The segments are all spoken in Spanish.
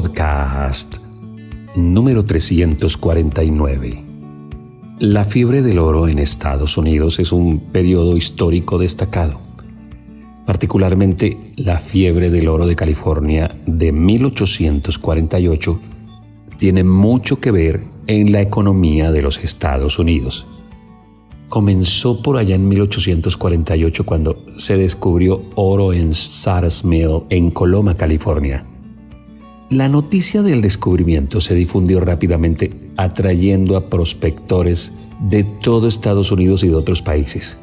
Podcast número 349. La fiebre del oro en Estados Unidos es un periodo histórico destacado. Particularmente la fiebre del oro de California de 1848 tiene mucho que ver en la economía de los Estados Unidos. Comenzó por allá en 1848 cuando se descubrió oro en Sutter's Mill en Coloma, California. La noticia del descubrimiento se difundió rápidamente, atrayendo a prospectores de todo Estados Unidos y de otros países.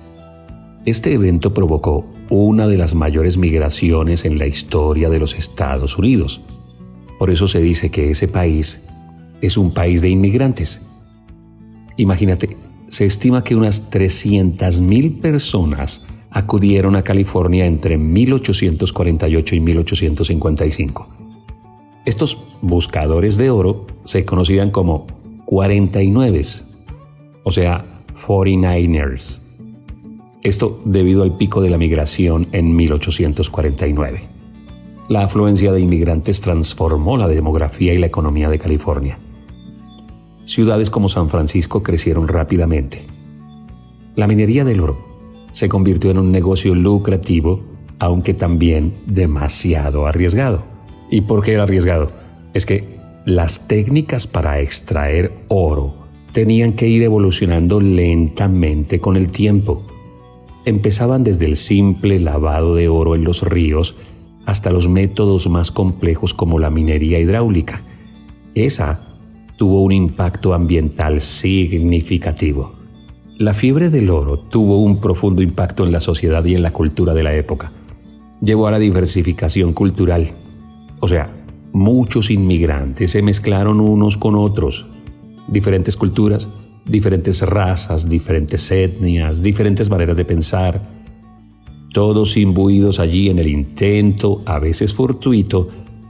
Este evento provocó una de las mayores migraciones en la historia de los Estados Unidos. Por eso se dice que ese país es un país de inmigrantes. Imagínate, se estima que unas 300,000 personas acudieron a California entre 1848 y 1855. Estos buscadores de oro se conocían como 49ers, o sea, 49ers. Esto debido al pico de la migración en 1849. La afluencia de inmigrantes transformó la demografía y la economía de California. Ciudades como San Francisco crecieron rápidamente. La minería del oro se convirtió en un negocio lucrativo, aunque también demasiado arriesgado. ¿Y por qué era arriesgado? Es que las técnicas para extraer oro tenían que ir evolucionando lentamente con el tiempo. Empezaban desde el simple lavado de oro en los ríos hasta los métodos más complejos como la minería hidráulica. Esa tuvo un impacto ambiental significativo. La fiebre del oro tuvo un profundo impacto en la sociedad y en la cultura de la época. Llevó a la diversificación cultural. O sea, muchos inmigrantes se mezclaron unos con otros. Diferentes culturas, diferentes razas, diferentes etnias, diferentes maneras de pensar. Todos imbuidos allí en el intento, a veces fortuito,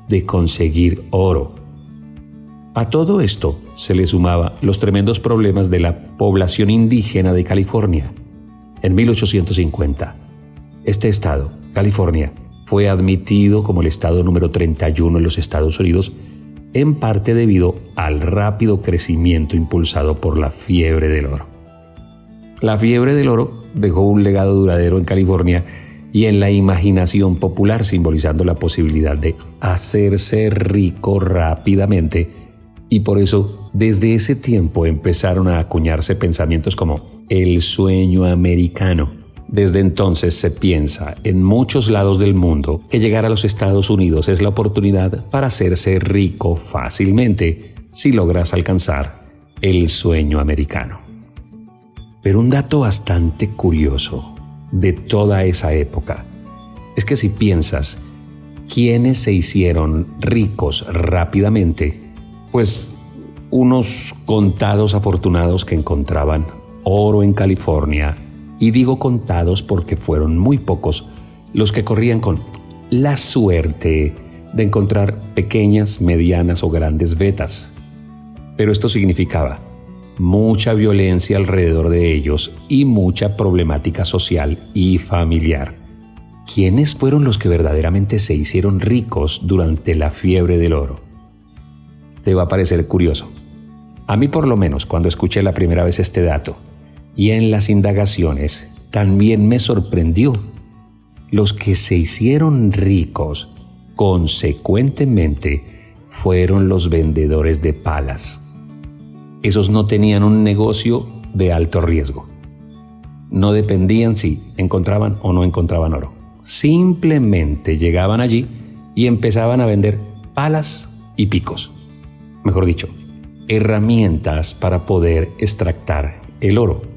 de conseguir oro. A todo esto se le sumaba los tremendos problemas de la población indígena de California. En 1850, este estado, California, fue admitido como el estado número 31 en los Estados Unidos, en parte debido al rápido crecimiento impulsado por la fiebre del oro. La fiebre del oro dejó un legado duradero en California y en la imaginación popular, simbolizando la posibilidad de hacerse rico rápidamente, y por eso desde ese tiempo empezaron a acuñarse pensamientos como el sueño americano. Desde entonces se piensa en muchos lados del mundo que llegar a los Estados Unidos es la oportunidad para hacerse rico fácilmente si logras alcanzar el sueño americano. Pero un dato bastante curioso de toda esa época es que si piensas quiénes se hicieron ricos rápidamente, pues unos contados afortunados que encontraban oro en California. Y digo contados porque fueron muy pocos los que corrían con la suerte de encontrar pequeñas, medianas o grandes vetas. Pero esto significaba mucha violencia alrededor de ellos y mucha problemática social y familiar. ¿Quiénes fueron los que verdaderamente se hicieron ricos durante la fiebre del oro? Te va a parecer curioso. A mí por lo menos, cuando escuché la primera vez este dato, y en las indagaciones también me sorprendió. Los que se hicieron ricos, consecuentemente, fueron los vendedores de palas. Esos no tenían un negocio de alto riesgo. No dependían si encontraban o no encontraban oro. Simplemente llegaban allí y empezaban a vender palas y picos. Mejor dicho, herramientas para poder extractar el oro.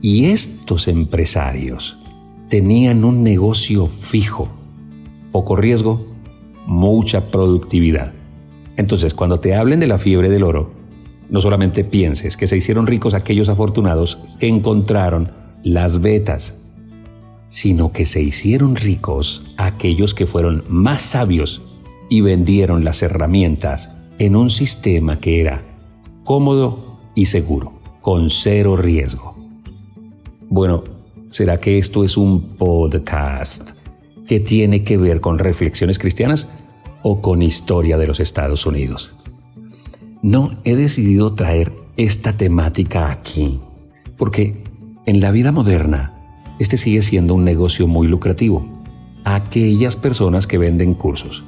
Y estos empresarios tenían un negocio fijo, poco riesgo, mucha productividad. Entonces, cuando te hablen de la fiebre del oro, no solamente pienses que se hicieron ricos aquellos afortunados que encontraron las vetas, sino que se hicieron ricos aquellos que fueron más sabios y vendieron las herramientas en un sistema que era cómodo y seguro, con cero riesgo. Bueno, ¿será que esto es un podcast que tiene que ver con reflexiones cristianas? o con historia de los Estados Unidos. No, he decidido traer esta temática aquí porque en la vida moderna este sigue siendo un negocio muy lucrativo. Aquellas personas que venden cursos,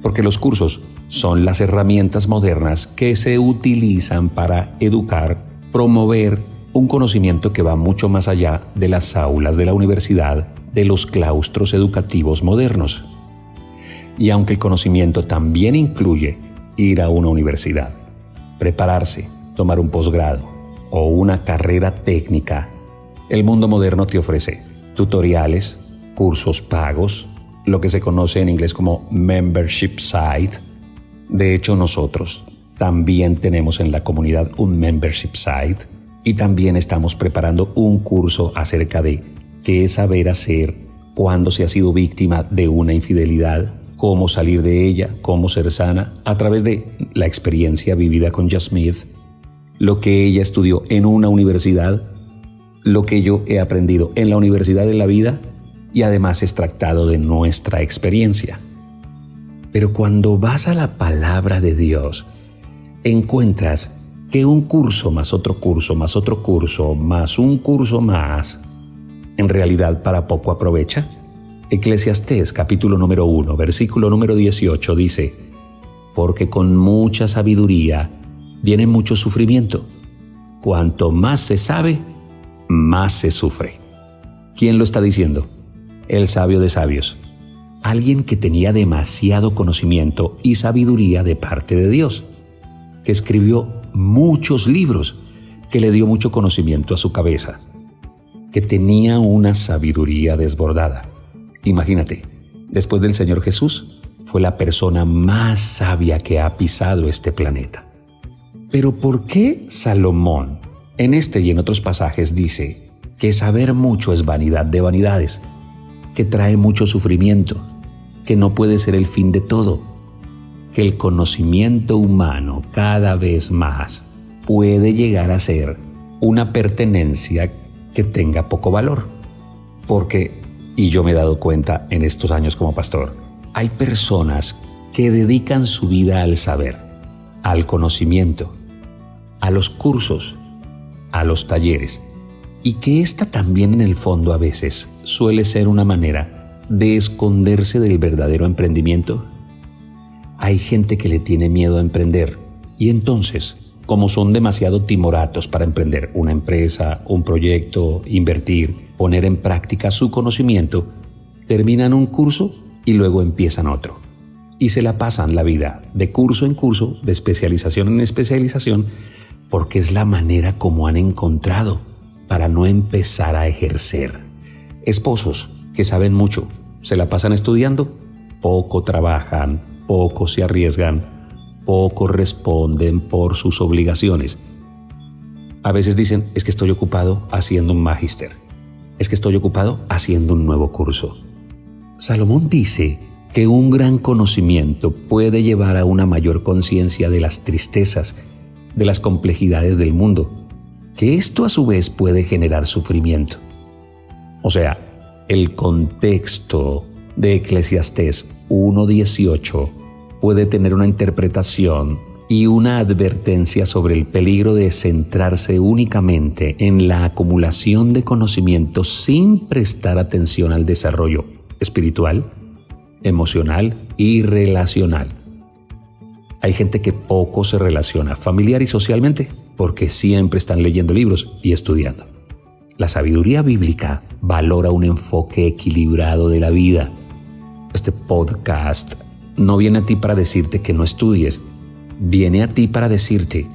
porque los cursos son las herramientas modernas que se utilizan para educar, promover un conocimiento que va mucho más allá de las aulas de la universidad, de los claustros educativos modernos. Y aunque el conocimiento también incluye ir a una universidad, prepararse, tomar un posgrado o una carrera técnica, el mundo moderno te ofrece tutoriales, cursos pagos, lo que se conoce en inglés como membership site. De hecho, nosotros también tenemos en la comunidad un membership site y también estamos preparando un curso acerca de qué saber hacer cuando se ha sido víctima de una infidelidad, cómo salir de ella, cómo ser sana, a través de la experiencia vivida con Jasmine, lo que ella estudió en una universidad, lo que yo he aprendido en la universidad de la vida y además extractado de nuestra experiencia. Pero cuando vas a la palabra de Dios, encuentras que un curso más otro curso, más otro curso, más un curso más, en realidad para poco aprovecha. Eclesiastés capítulo número 1, versículo número 18 dice: porque con mucha sabiduría viene mucho sufrimiento. Cuanto más se sabe, más se sufre. ¿Quién lo está diciendo? El sabio de sabios. Alguien que tenía demasiado conocimiento y sabiduría de parte de Dios, que escribió muchos libros, que le dio mucho conocimiento a su cabeza, que tenía una sabiduría desbordada. Imagínate, después del Señor Jesús, fue la persona más sabia que ha pisado este planeta. Pero ¿por qué Salomón, en este y en otros pasajes, dice que saber mucho es vanidad de vanidades, que trae mucho sufrimiento, que no puede ser el fin de todo, que el conocimiento humano cada vez más puede llegar a ser una pertenencia que tenga poco valor? Porque, y yo me he dado cuenta en estos años como pastor, hay personas que dedican su vida al saber, al conocimiento, a los cursos, a los talleres, y que esta también en el fondo a veces suele ser una manera de esconderse del verdadero emprendimiento. Hay gente que le tiene miedo a emprender y entonces, como son demasiado timoratos para emprender una empresa, un proyecto, invertir, poner en práctica su conocimiento, terminan un curso y luego empiezan otro. Y se la pasan la vida de curso en curso, de especialización en especialización, porque es la manera como han encontrado para no empezar a ejercer. Esposos que saben mucho, se la pasan estudiando, poco trabajan, poco se arriesgan, poco responden por sus obligaciones. A veces dicen, es que estoy ocupado haciendo un magíster, es que estoy ocupado haciendo un nuevo curso. Salomón dice que un gran conocimiento puede llevar a una mayor conciencia de las tristezas, de las complejidades del mundo, que esto a su vez puede generar sufrimiento. O sea, el contexto de Eclesiastés 1:18 puede tener una interpretación y una advertencia sobre el peligro de centrarse únicamente en la acumulación de conocimiento sin prestar atención al desarrollo espiritual, emocional y relacional. Hay gente que poco se relaciona familiar y socialmente porque siempre están leyendo libros y estudiando. La sabiduría bíblica valora un enfoque equilibrado de la vida. Este podcast no viene a ti para decirte que no estudies, viene a ti para decirte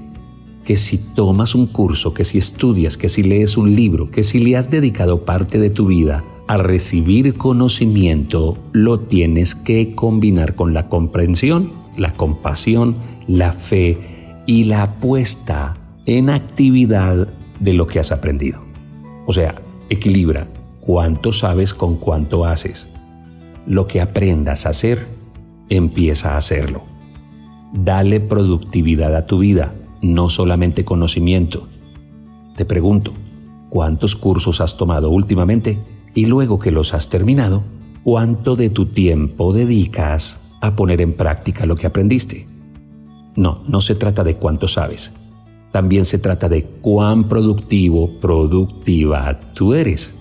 que si tomas un curso, que si estudias, que si lees un libro, que si le has dedicado parte de tu vida a recibir conocimiento, lo tienes que combinar con la comprensión, la compasión, la fe y la apuesta en actividad de lo que has aprendido. O sea, equilibra cuánto sabes con cuánto haces. Lo que aprendas a hacer, empieza a hacerlo. Dale productividad a tu vida, no solamente conocimiento. Te pregunto, ¿cuántos cursos has tomado últimamente? Y luego que los has terminado, ¿cuánto de tu tiempo dedicas a poner en práctica lo que aprendiste. No se trata de cuánto sabes. También se trata de cuán productiva tú eres.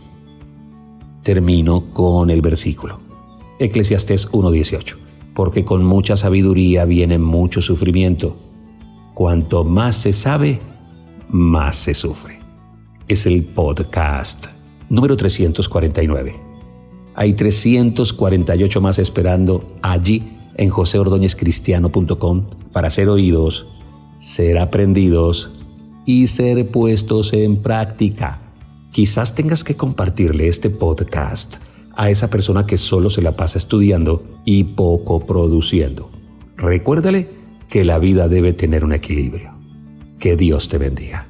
Termino con el versículo. Eclesiastés 1:18. Porque con mucha sabiduría viene mucho sufrimiento. Cuanto más se sabe, más se sufre. Es el podcast número 349. Hay 348 más esperando allí en joseordóñezcristiano.com para ser oídos, ser aprendidos y ser puestos en práctica. Quizás tengas que compartirle este podcast a esa persona que solo se la pasa estudiando y poco produciendo. Recuérdale que la vida debe tener un equilibrio. Que Dios te bendiga.